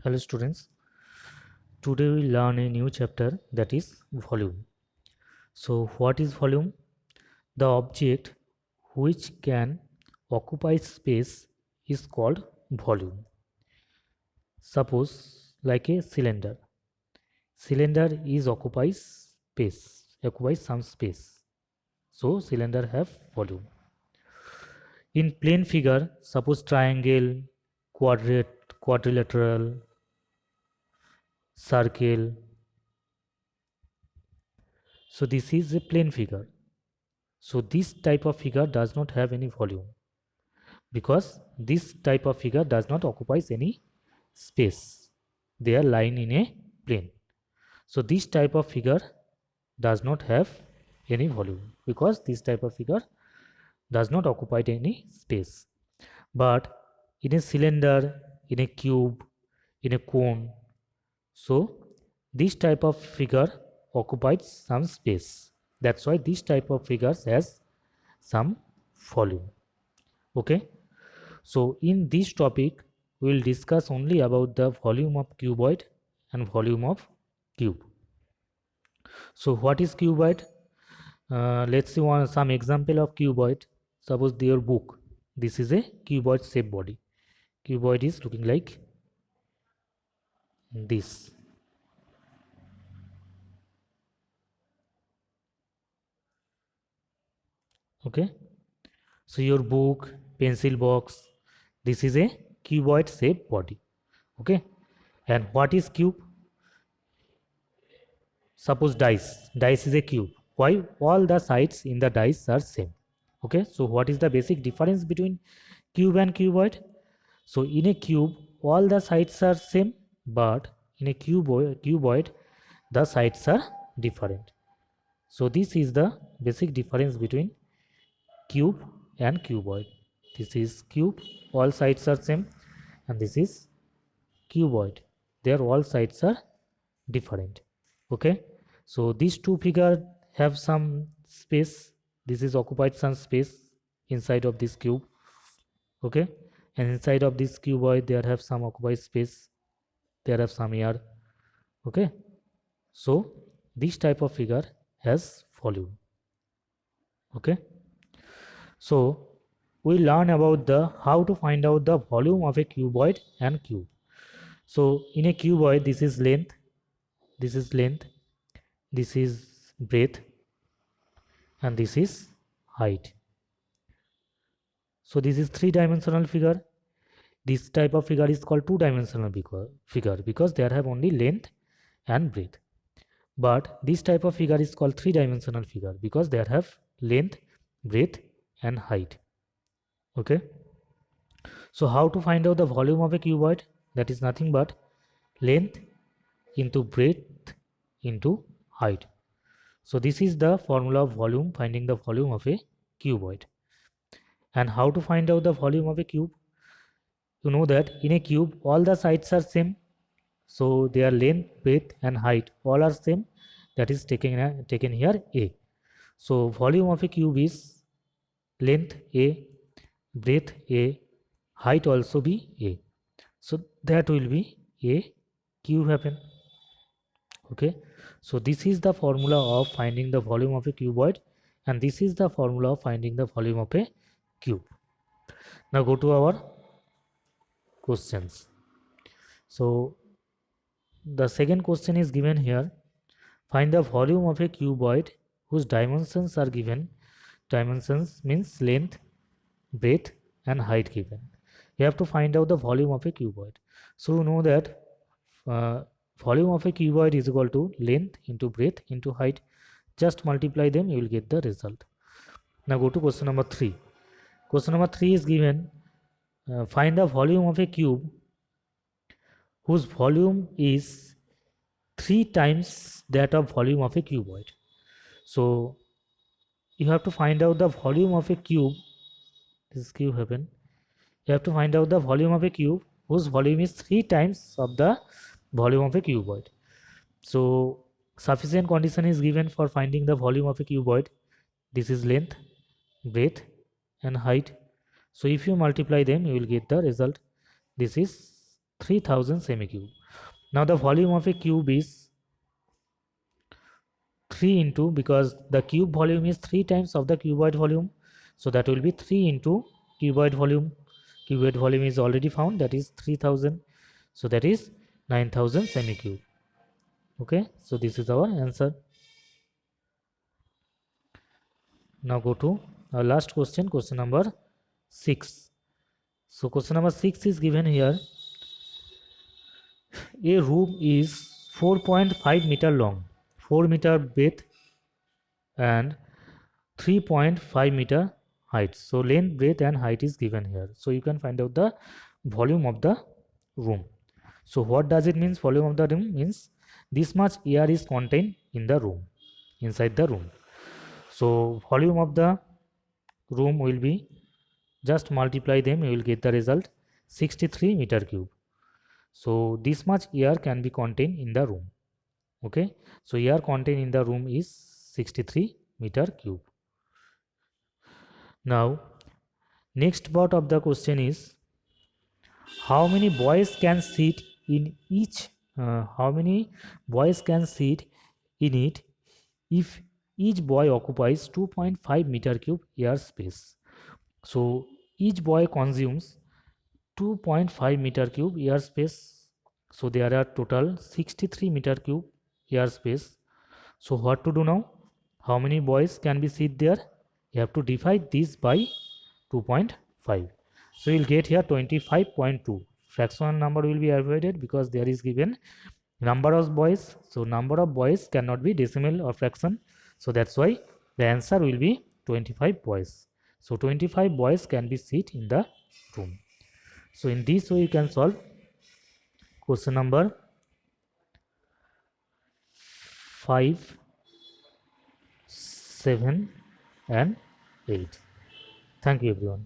Hello students, today we learn a new chapter that is volume. So what is volume? The object which can occupy space is called volume. Suppose like a cylinder. Cylinder is occupies some space. So cylinder have volume. In plane figure, suppose triangle, quadrilateral, circle. So this is a plane figure. So this type of figure does not have any volume because this type of figure does not occupies any space. They are lying in a plane. So this type of figure does not have any volume because this type of figure does not occupy any space. But in a cylinder, in a cube, in a cone, so this type of figure occupies some space. That's why this type of figures has some volume. Okay, so in this topic we will discuss only about the volume of cuboid and volume of cube. So what is cuboid? Let's see some example of cuboid. Suppose your book, this is a cuboid shaped body. Cuboid is looking like this. Okay, so your book, pencil box, this is a cuboid shaped body. Okay, and what is cube? Suppose dice is a cube. Why? All the sides in the dice are same. Okay, so what is the basic difference between cube and cuboid? So in a cube all the sides are same, but in a cuboid the sides are different. So this is the basic difference between cube and cuboid. This is cube, all sides are same, and this is cuboid, their all sides are different. Okay, so these two figures have some space. This is occupied some space inside of this cube. Okay, and inside of this cuboid there have some occupied space, there have some air. Okay, so this type of figure has volume. Okay, so we learn about the how to find out the volume of a cuboid and cube. So in a cuboid, this is length, this is breadth, and this is height. So this is three-dimensional figure. This type of figure is called two-dimensional figure because they have only length and breadth. But this type of figure is called three-dimensional figure because they have length, breadth, and height. Okay. So how to find out the volume of a cuboid? That is nothing but length into breadth into height. So this is the formula of volume, finding the volume of a cuboid. And how to find out the volume of a cube? You know that in a cube all the sides are same, so their length, breadth, and height all are same. That is taken here A. So volume of a cube is length A, breadth A, height also be A. So that will be a cube happen. Okay, so this is the formula of finding the volume of a cuboid, and this is the formula of finding the volume of a cube. Now go to our questions. So the second question is given here: find the volume of a cuboid whose dimensions are given. Dimensions means length, breadth, and height given. You have to find out the volume of a cuboid. So you know that uh, volume of a cuboid is equal to length into breadth into height. Just multiply them, you will get the result. Now go to question number 3. Question number 3 is given: find the volume of a cube whose volume is 3 times that of volume of a cuboid. So you have to find out the volume of a cube. This cube happen. You have to find out the volume of a cube whose volume is 3 times of the volume of a cuboid. So sufficient condition is given for finding the volume of a cuboid. This is length, breadth, and height. So if you multiply them, you will get the result. This is 3000 semi-cube. Now the volume of a cube is 3 into, because the cube volume is 3 times of the cuboid volume, so that will be 3 into cuboid volume. Cuboid volume is already found, that is 3000, so that is 9000 semi-cube. Okay, so this is our answer. Now go to our last question, question number 6. So question number 6 is given here. A room is 4.5 meter long, 4 meter width and 3.5 meter height. So length, breadth and height is given here. So you can find out the volume of the room. So what does it mean? Volume of the room means this much air is contained in the room, inside the room. So volume of the room will be, just multiply them, you will get the result 63 meter cube. So this much air can be contained in the room. Okay, so air contained in the room is 63 meter cube. Now next part of the question is, how many boys can sit in each how many boys can sit in it if each boy occupies 2.5 meter cube air space. So each boy consumes 2.5 meter cube air space, so there are total 63 meter cube air space. So what to do now? How many boys can be sit there? You have to divide this by 2.5. So you'll get here 25.2. Fraction number will be avoided because there is given number of boys. So number of boys cannot be decimal or fraction. So that's why the answer will be 25 boys. So 25 boys can be sit in the room. So in this way you can solve question number 5, 7 and 8. Thank you everyone.